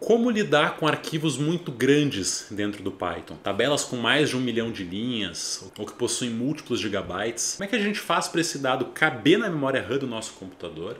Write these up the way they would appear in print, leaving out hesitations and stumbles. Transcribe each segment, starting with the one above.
Como lidar com arquivos muito grandes dentro do Python? Tabelas com mais de 1 milhão de linhas ou que possuem múltiplos gigabytes. Como é que a gente faz para esse dado caber na memória RAM do nosso computador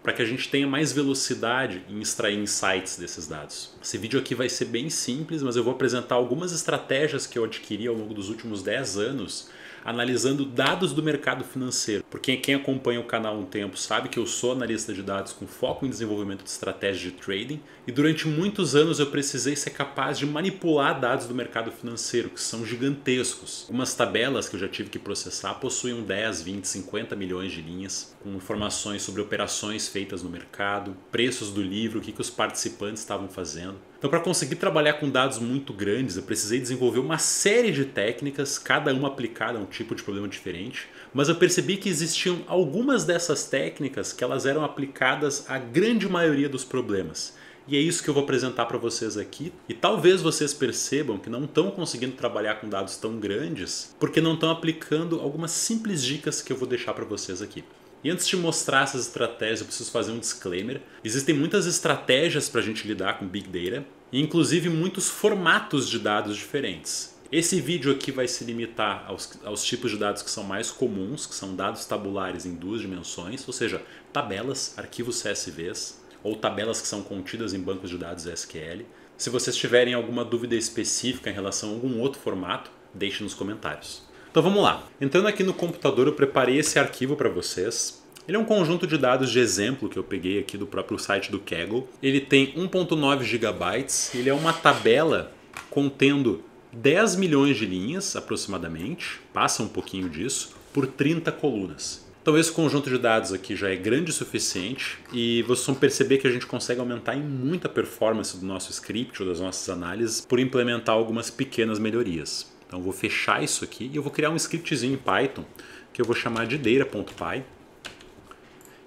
para que a gente tenha mais velocidade em extrair insights desses dados? Esse vídeo aqui vai ser bem simples, mas eu vou apresentar algumas estratégias que eu adquiri ao longo dos últimos 10 anos analisando dados do mercado financeiro. Porque quem acompanha o canal há um tempo sabe que eu sou analista de dados com foco em desenvolvimento de estratégias de trading e durante muitos anos eu precisei ser capaz de manipular dados do mercado financeiro, que são gigantescos. Algumas tabelas que eu já tive que processar possuem 10, 20, 50 milhões de linhas, com informações sobre operações feitas no mercado, preços do livro, o que os participantes estavam fazendo. Então, para conseguir trabalhar com dados muito grandes, eu precisei desenvolver uma série de técnicas, cada uma aplicada a um tipo de problema diferente, mas eu percebi que existiam algumas dessas técnicas que elas eram aplicadas à grande maioria dos problemas. E é isso que eu vou apresentar para vocês aqui. E talvez vocês percebam que não estão conseguindo trabalhar com dados tão grandes porque não estão aplicando algumas simples dicas que eu vou deixar para vocês aqui. E antes de mostrar essas estratégias, eu preciso fazer um disclaimer. Existem muitas estratégias para a gente lidar com Big Data e inclusive muitos formatos de dados diferentes. Esse vídeo aqui vai se limitar aos tipos de dados que são mais comuns, que são dados tabulares em 2 dimensões, ou seja, tabelas, arquivos CSVs ou tabelas que são contidas em bancos de dados SQL. Se vocês tiverem alguma dúvida específica em relação a algum outro formato, deixe nos comentários. Então vamos lá. Entrando aqui no computador, eu preparei esse arquivo para vocês. Ele é um conjunto de dados de exemplo que eu peguei aqui do próprio site do Kaggle. Ele tem 1.9 GB, ele é uma tabela contendo 10 milhões de linhas aproximadamente, passa um pouquinho disso, por 30 colunas. Então esse conjunto de dados aqui já é grande o suficiente e vocês vão perceber que a gente consegue aumentar em muita performance do nosso script ou das nossas análises por implementar algumas pequenas melhorias. Então eu vou fechar isso aqui e eu vou criar um scriptzinho em Python que eu vou chamar de data.py.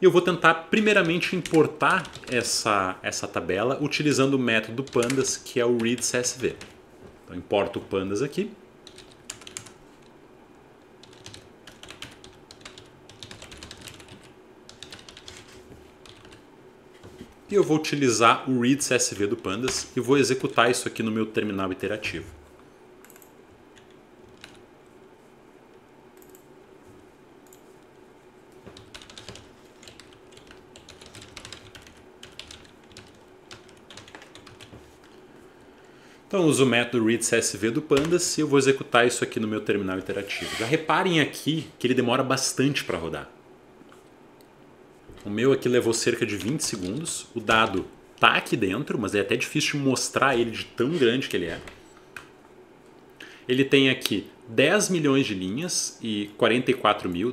E eu vou tentar primeiramente importar essa tabela utilizando o método pandas, que é o readCSV. Então importo o pandas aqui. E eu vou utilizar o readCSV do pandas e vou executar isso aqui no meu terminal iterativo. Então eu uso o método readCSV do pandas e eu vou executar isso aqui no meu terminal iterativo. Já reparem aqui que ele demora bastante para rodar. O meu aqui levou cerca de 20 segundos. O dado está aqui dentro, mas é até difícil de mostrar ele de tão grande que ele é. Ele tem aqui 10 milhões de linhas e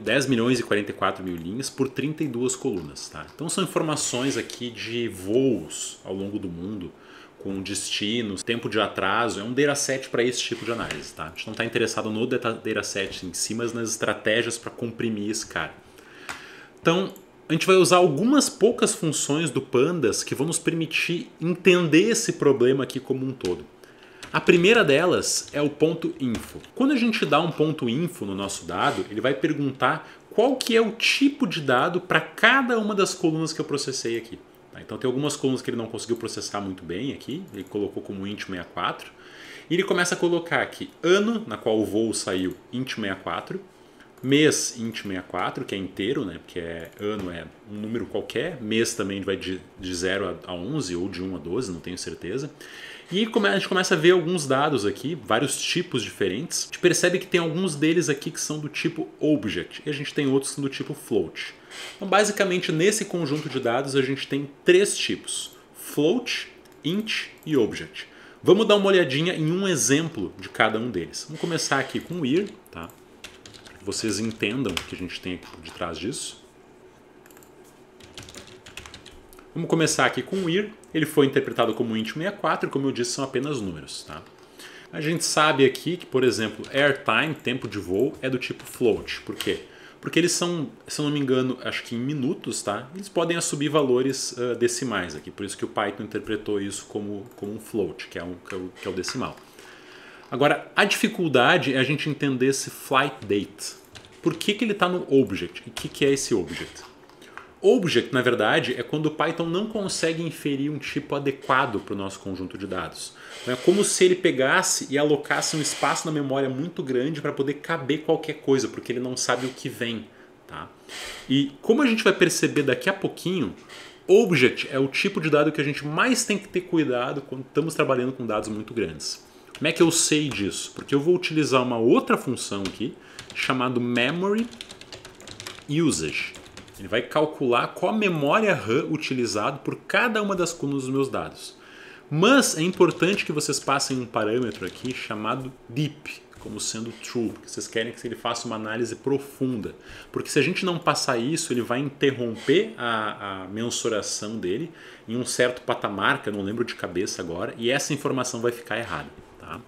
10 milhões e 44 mil linhas por 32 colunas. Tá? Então são informações aqui de voos ao longo do mundo, com destinos, tempo de atraso. É um dataset para esse tipo de análise. Tá? A gente não está interessado no dataset em si, mas nas estratégias para comprimir esse cara. Então a gente vai usar algumas poucas funções do pandas que vão nos permitir entender esse problema aqui como um todo. A primeira delas é o ponto info. Quando a gente dá um ponto info no nosso dado, ele vai perguntar qual que é o tipo de dado para cada uma das colunas que eu processei aqui. Então tem algumas colunas que ele não conseguiu processar muito bem aqui, ele colocou como int 64. E ele começa a colocar aqui ano, na qual o voo saiu, int 64. Mês, int 64, que é inteiro, né? Porque ano é um número qualquer. Mês também vai de 0 a 11 ou de 1 a 12, não tenho certeza. E a gente começa a ver alguns dados aqui, vários tipos diferentes. A gente percebe que tem alguns deles aqui que são do tipo object e a gente tem outros que são do tipo float. Então basicamente nesse conjunto de dados a gente tem 3 tipos: float, int e object. Vamos dar uma olhadinha em um exemplo de cada um deles. Vamos começar aqui com o year, tá? Para que vocês entendam o que a gente tem aqui por detrás disso. Vamos começar aqui com o year. Ele foi interpretado como int 64 e, como eu disse, são apenas números. Tá? A gente sabe aqui que, por exemplo, airtime, tempo de voo, é do tipo float. Por quê? Porque eles são, se eu não me engano, acho que em minutos, tá? Eles podem assumir valores decimais aqui. Por isso que o Python interpretou isso como um float, que é o decimal. Agora, a dificuldade é a gente entender esse flight date. Por que ele está no object? E o que é esse object? Object, na verdade, é quando o Python não consegue inferir um tipo adequado para o nosso conjunto de dados. Então, é como se ele pegasse e alocasse um espaço na memória muito grande para poder caber qualquer coisa, porque ele não sabe o que vem. Tá? E como a gente vai perceber daqui a pouquinho, Object é o tipo de dado que a gente mais tem que ter cuidado quando estamos trabalhando com dados muito grandes. Como é que eu sei disso? Porque eu vou utilizar uma outra função aqui, chamada Memory Usage. Ele vai calcular qual a memória RAM utilizada por cada uma das colunas dos meus dados. Mas é importante que vocês passem um parâmetro aqui chamado deep, como sendo true, porque vocês querem que ele faça uma análise profunda. Porque se a gente não passar isso, ele vai interromper a mensuração dele em um certo patamar, que eu não lembro de cabeça agora, e essa informação vai ficar errada. Tá?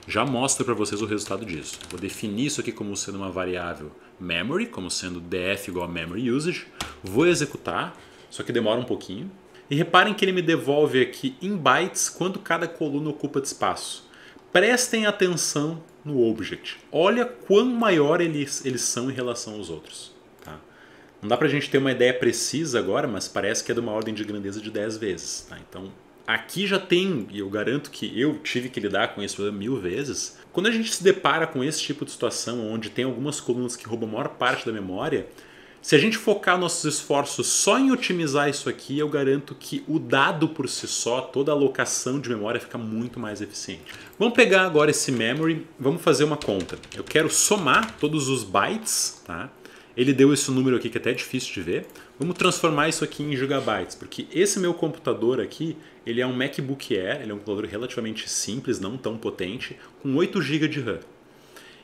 Já mostro para vocês o resultado disso. Vou definir isso aqui como sendo uma variável memory, como sendo df igual a memory usage. Vou executar, só que demora um pouquinho. E reparem que ele me devolve aqui em bytes quanto cada coluna ocupa de espaço. Prestem atenção no object. Olha quão maior eles são em relação aos outros. Tá? Não dá pra gente ter uma ideia precisa agora, mas parece que é de uma ordem de grandeza de 10 vezes. Tá? Então, aqui já tem, e eu garanto que eu tive que lidar com isso 1000 vezes. Quando a gente se depara com esse tipo de situação, onde tem algumas colunas que roubam a maior parte da memória, se a gente focar nossos esforços só em otimizar isso aqui, eu garanto que o dado por si só, toda a alocação de memória fica muito mais eficiente. Vamos pegar agora esse memory, vamos fazer uma conta. Eu quero somar todos os bytes, tá? Ele deu esse número aqui que é até difícil de ver. Vamos transformar isso aqui em gigabytes, porque esse meu computador aqui, ele é um MacBook Air, ele é um computador relativamente simples, não tão potente, com 8 GB de RAM.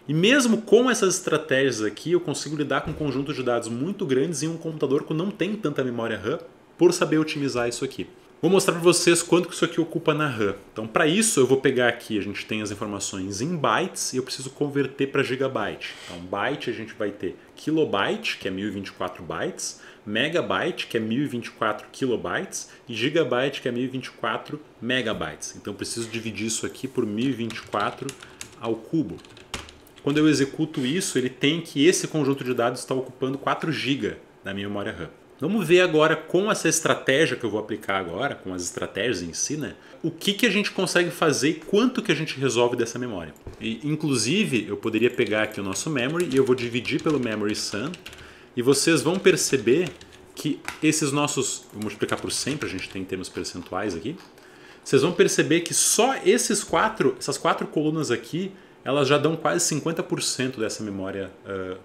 E mesmo com essas estratégias aqui, eu consigo lidar com um conjunto de dados muito grandes em um computador que não tem tanta memória RAM por saber otimizar isso aqui. Vou mostrar para vocês quanto que isso aqui ocupa na RAM. Então, para isso, eu vou pegar aqui, a gente tem as informações em bytes e eu preciso converter para gigabyte. Então, byte a gente vai ter kilobyte, que é 1024 bytes, megabyte, que é 1024 kilobytes, e gigabyte, que é 1024 megabytes. Então, eu preciso dividir isso aqui por 1024 ao cubo. Quando eu executo isso, ele tem que esse conjunto de dados está ocupando 4 GB da minha memória RAM. Vamos ver agora com essa estratégia que eu vou aplicar agora, com as estratégias em si, né? O que a gente consegue fazer e quanto que a gente resolve dessa memória. E, inclusive, eu poderia pegar aqui o nosso memory e eu vou dividir pelo memory sum e vocês vão perceber que esses nossos, vou multiplicar por 100 para a gente ter em termos percentuais aqui, vocês vão perceber que só essas quatro colunas aqui elas já dão quase 50% dessa memória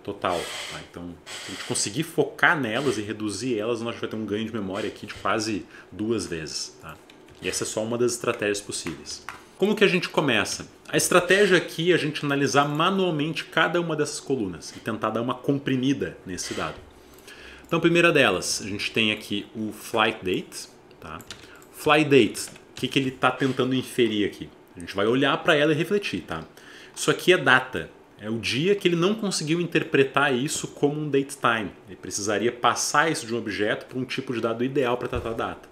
total. Tá? Então, se a gente conseguir focar nelas e reduzir elas, nós vai ter um ganho de memória aqui de quase 2 vezes. Tá? E essa é só uma das estratégias possíveis. Como que a gente começa? A estratégia aqui é a gente analisar manualmente cada uma dessas colunas e tentar dar uma comprimida nesse dado. Então, a primeira delas, a gente tem aqui o flight date. Tá? Flight date, o que ele está tentando inferir aqui? A gente vai olhar para ela e refletir. Tá? Isso aqui é data, é o dia que ele não conseguiu interpretar isso como um datetime. Ele precisaria passar isso de um objeto para um tipo de dado ideal para tratar a data.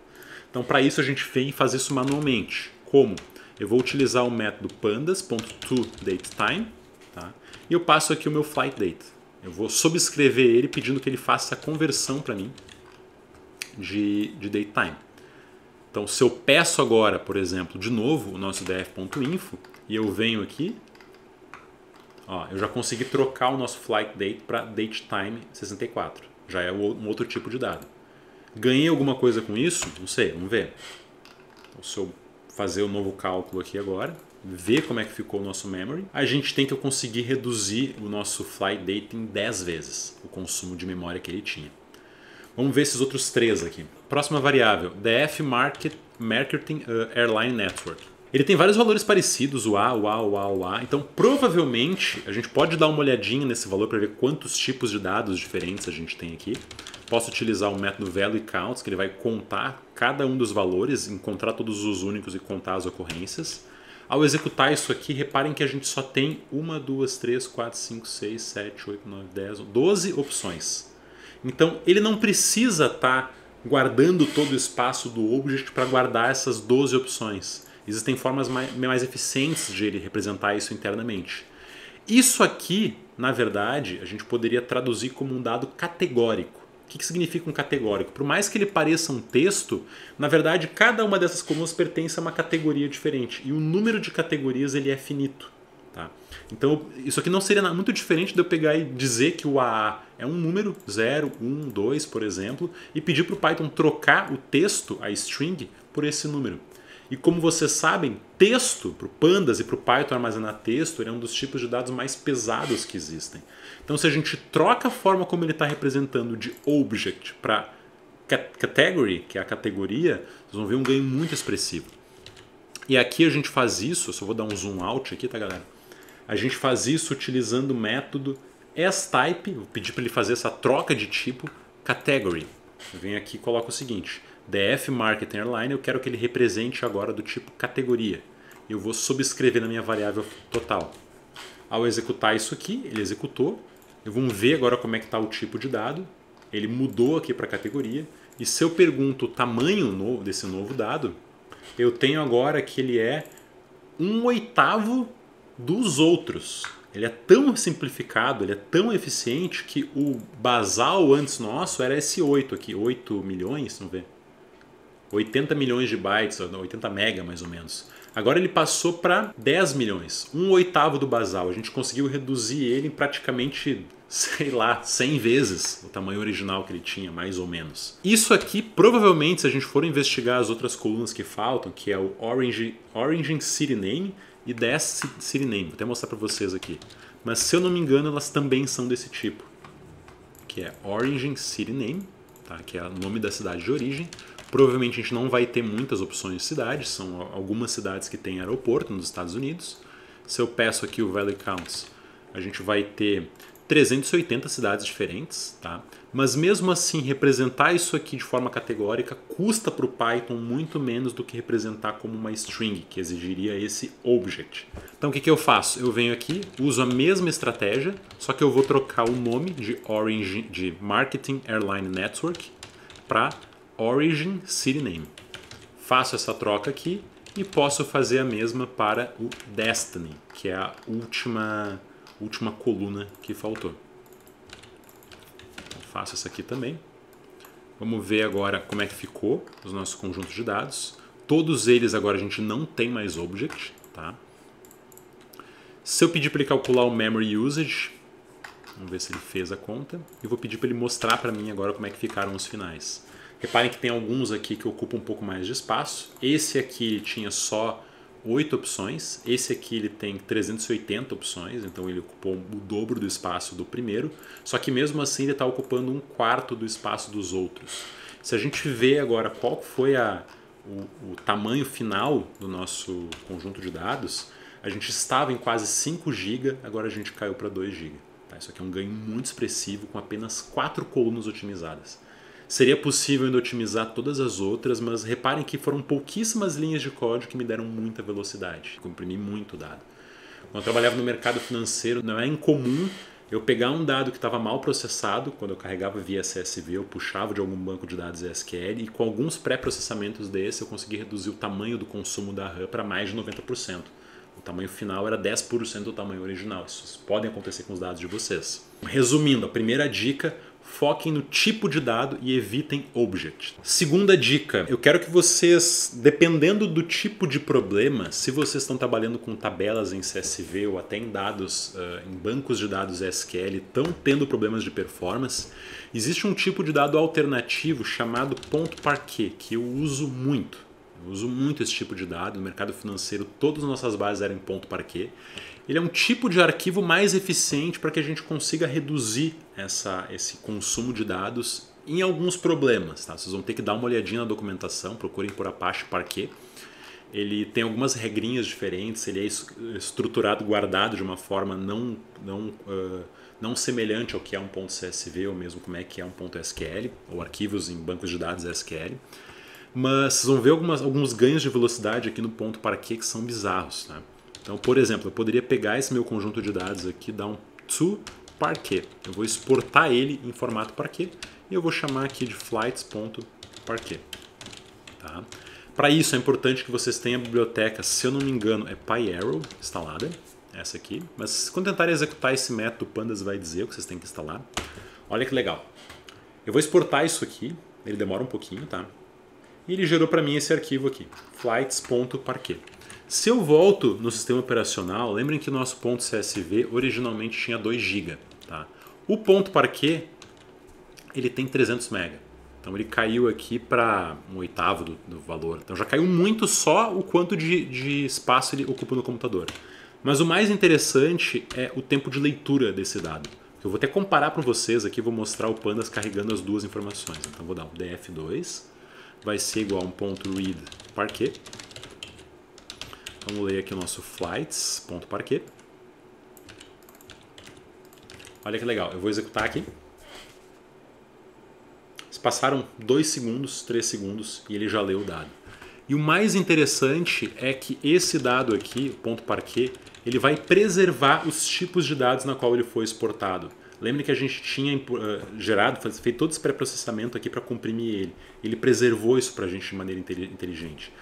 Então, para isso a gente vem e faz isso manualmente. Como? Eu vou utilizar o método pandas.toDatetime, tá? E eu passo aqui o meu flight date. Eu vou subscrever ele pedindo que ele faça a conversão para mim de datetime. Então, se eu peço agora, por exemplo, de novo o nosso df.info e eu venho aqui, ó, eu já consegui trocar o nosso flight date para datetime 64. Já é um outro tipo de dado. Ganhei alguma coisa com isso? Não sei, vamos ver. Então, se eu fazer o novo cálculo aqui agora, ver como é que ficou o nosso memory, a gente tem que conseguir reduzir o nosso flight date em 10 vezes o consumo de memória que ele tinha. Vamos ver esses outros 3 aqui. Próxima variável, DF Marketing Airline Network. Ele tem vários valores parecidos, o A, o A, o A, o A. Então, provavelmente, a gente pode dar uma olhadinha nesse valor para ver quantos tipos de dados diferentes a gente tem aqui. Posso utilizar o método value counts, que ele vai contar cada um dos valores, encontrar todos os únicos e contar as ocorrências. Ao executar isso aqui, reparem que a gente só tem 1, 2, 3, 4, 5, 6, 7, 8, 9, 10, 12 opções. Então, ele não precisa estar guardando todo o espaço do object para guardar essas 12 opções. Existem formas mais eficientes de ele representar isso internamente. Isso aqui, na verdade, a gente poderia traduzir como um dado categórico. O que significa um categórico? Por mais que ele pareça um texto, na verdade cada uma dessas colunas pertence a uma categoria diferente. E o número de categorias ele é finito. Tá? Então isso aqui não seria muito diferente de eu pegar e dizer que o AA é um número, 0, 1, 2, por exemplo, e pedir para o Python trocar o texto, a string, por esse número. E como vocês sabem, texto, para o Pandas e para o Python armazenar texto, ele é um dos tipos de dados mais pesados que existem. Então se a gente troca a forma como ele está representando de object para category, que é a categoria, vocês vão ver um ganho muito expressivo. E aqui a gente faz isso, eu só vou dar um zoom out aqui, tá galera? A gente faz isso utilizando o método astype, vou pedir para ele fazer essa troca de tipo category. Eu venho aqui e coloco o seguinte, df marketing airline, eu quero que ele represente agora do tipo categoria. Eu vou subscrever na minha variável total. Ao executar isso aqui, ele executou. Vamos ver agora como é que está o tipo de dado. Ele mudou aqui para categoria. E se eu pergunto o tamanho desse novo dado, eu tenho agora que ele é 1/8 dos outros. Ele é tão simplificado, ele é tão eficiente que o basal antes nosso era esse 8 aqui, 8 milhões, vamos ver. 80 milhões de bytes, 80 mega mais ou menos. Agora ele passou para 10 milhões, 1/8 do basal. A gente conseguiu reduzir ele em praticamente, sei lá, 100 vezes o tamanho original que ele tinha, mais ou menos. Isso aqui, provavelmente, se a gente for investigar as outras colunas que faltam, que é o Origin City Name e Desk City Name, vou até mostrar para vocês aqui. Mas se eu não me engano, elas também são desse tipo, que é Origin City Name, tá? Que é o nome da cidade de origem. Provavelmente a gente não vai ter muitas opções de cidades, são algumas cidades que têm aeroporto nos Estados Unidos. Se eu peço aqui o Valley Counts, a gente vai ter 380 cidades diferentes, tá? Mas mesmo assim, representar isso aqui de forma categórica custa para o Python muito menos do que representar como uma string, que exigiria esse object. Então o que eu faço? Eu venho aqui, uso a mesma estratégia, só que eu vou trocar o nome de Marketing Airline Network para Origin City Name. Faço essa troca aqui e posso fazer a mesma para o Destiny, que é a última coluna que faltou. Então, faço essa aqui também. Vamos ver agora como é que ficou os nossos conjuntos de dados. Todos eles agora a gente não tem mais object, tá? Se eu pedir para ele calcular o memory usage, vamos ver se ele fez a conta. E vou pedir para ele mostrar para mim agora como é que ficaram os finais. Reparem que tem alguns aqui que ocupam um pouco mais de espaço. Esse aqui tinha só 8 opções. Esse aqui ele tem 380 opções, então ele ocupou o dobro do espaço do primeiro. Só que mesmo assim ele está ocupando 1/4 do espaço dos outros. Se a gente vê agora qual foi o tamanho final do nosso conjunto de dados, a gente estava em quase 5 GB, agora a gente caiu para 2 GB. Tá? Isso aqui é um ganho muito expressivo com apenas 4 colunas otimizadas. Seria possível ainda otimizar todas as outras, mas reparem que foram pouquíssimas linhas de código que me deram muita velocidade. Comprimi muito dado. Quando eu trabalhava no mercado financeiro, não é incomum eu pegar um dado que estava mal processado, quando eu carregava via CSV, eu puxava de algum banco de dados SQL, e com alguns pré-processamentos desse eu consegui reduzir o tamanho do consumo da RAM para mais de 90%. O tamanho final era 10% do tamanho original. Isso pode acontecer com os dados de vocês. Resumindo, a primeira dica: foquem no tipo de dado e evitem object. Segunda dica, eu quero que vocês, dependendo do tipo de problema, se vocês estão trabalhando com tabelas em CSV ou até em dados, em bancos de dados SQL, estão tendo problemas de performance, existe um tipo de dado alternativo chamado ponto Parquet, que eu uso muito. Eu uso muito esse tipo de dado. No mercado financeiro, todas as nossas bases eram em ponto Parquet. Ele é um tipo de arquivo mais eficiente para que a gente consiga reduzir esse consumo de dados em alguns problemas. Tá? Vocês vão ter que dar uma olhadinha na documentação, procurem por Apache Parquet. Ele tem algumas regrinhas diferentes, ele é estruturado, guardado de uma forma não semelhante ao que é um ponto CSV ou mesmo como é que é um ponto SQL, ou arquivos em bancos de dados SQL. Mas vocês vão ver alguns ganhos de velocidade aqui no ponto Parquet que são bizarros. Tá? Então, por exemplo, eu poderia pegar esse meu conjunto de dados aqui, dar um to Parquet. Eu vou exportar ele em formato Parquet e eu vou chamar aqui de flights.parquet. Tá? Para isso é importante que vocês tenham a biblioteca, se eu não me engano, é PyArrow instalada, essa aqui. Mas quando tentarem executar esse método, o Pandas vai dizer o que vocês têm que instalar. Olha que legal. Eu vou exportar isso aqui, ele demora um pouquinho, tá? E ele gerou para mim esse arquivo aqui, flights.parquet. Se eu volto no sistema operacional, lembrem que o nosso .csv originalmente tinha 2 GB, tá? O .parquet, ele tem 300 MB. Então ele caiu aqui para 1/8 do valor. Então já caiu muito só o quanto de espaço ele ocupa no computador. Mas o mais interessante é o tempo de leitura desse dado. Eu vou até comparar para vocês aqui, vou mostrar o Pandas carregando as duas informações. Então vou dar um df2, vai ser igual a um .read parquet. Vamos ler aqui o nosso flights.parquet. Olha que legal, eu vou executar aqui. Passaram 2 segundos, 3 segundos e ele já leu o dado. E o mais interessante é que esse dado aqui, o .parquet, ele vai preservar os tipos de dados na qual ele foi exportado. Lembre que a gente tinha feito todo esse pré-processamento aqui para comprimir ele. Ele preservou isso para a gente de maneira inteligente.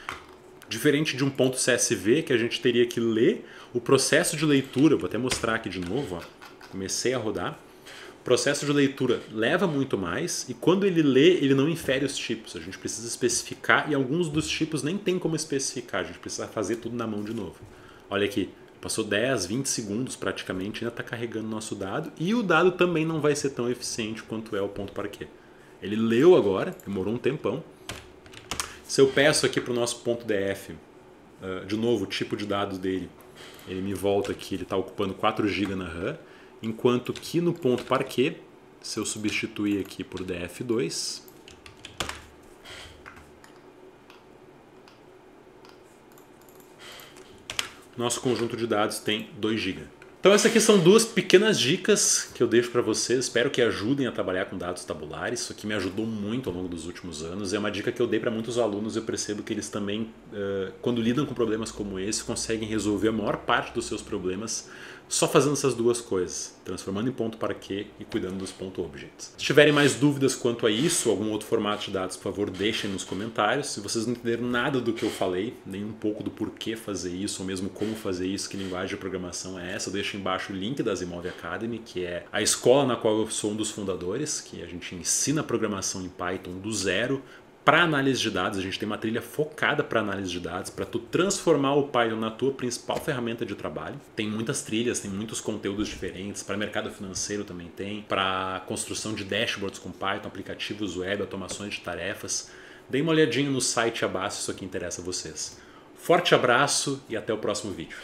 Diferente de um .csv que a gente teria que ler, o processo de leitura, vou até mostrar aqui de novo, ó, comecei a rodar. O processo de leitura leva muito mais e quando ele lê, ele não infere os tipos. A gente precisa especificar e alguns dos tipos nem tem como especificar. A gente precisa fazer tudo na mão de novo. Olha aqui, passou 10, 20 segundos praticamente, ainda está carregando o nosso dado e o dado também não vai ser tão eficiente quanto é o .parquet. Ele leu agora, demorou um tempão. Se eu peço aqui para o nosso .df, de novo, o tipo de dados dele, ele me volta aqui, ele está ocupando 4 GB na RAM. Enquanto que no .parquet, se eu substituir aqui por df2, nosso conjunto de dados tem 2 GB. Então essas aqui são 2 pequenas dicas que eu deixo para vocês, espero que ajudem a trabalhar com dados tabulares. Isso aqui me ajudou muito ao longo dos últimos anos, é uma dica que eu dei para muitos alunos. Eu percebo que eles também, quando lidam com problemas como esse, conseguem resolver a maior parte dos seus problemas só fazendo essas 2 coisas, transformando em .parquet e cuidando dos .objects. Se tiverem mais dúvidas quanto a isso, algum outro formato de dados, por favor, deixem nos comentários. Se vocês não entenderam nada do que eu falei, nem um pouco do porquê fazer isso, ou mesmo como fazer isso, que linguagem de programação é essa, eu deixo embaixo o link da Asimov Academy, que é a escola na qual eu sou um dos fundadores, que a gente ensina programação em Python do zero, para análise de dados. A gente tem uma trilha focada para análise de dados, para tu transformar o Python na tua principal ferramenta de trabalho. Tem muitas trilhas, tem muitos conteúdos diferentes, para mercado financeiro também tem, para construção de dashboards com Python, aplicativos web, automações de tarefas. Deem uma olhadinha no site abaixo se isso aqui interessa a vocês. Forte abraço e até o próximo vídeo.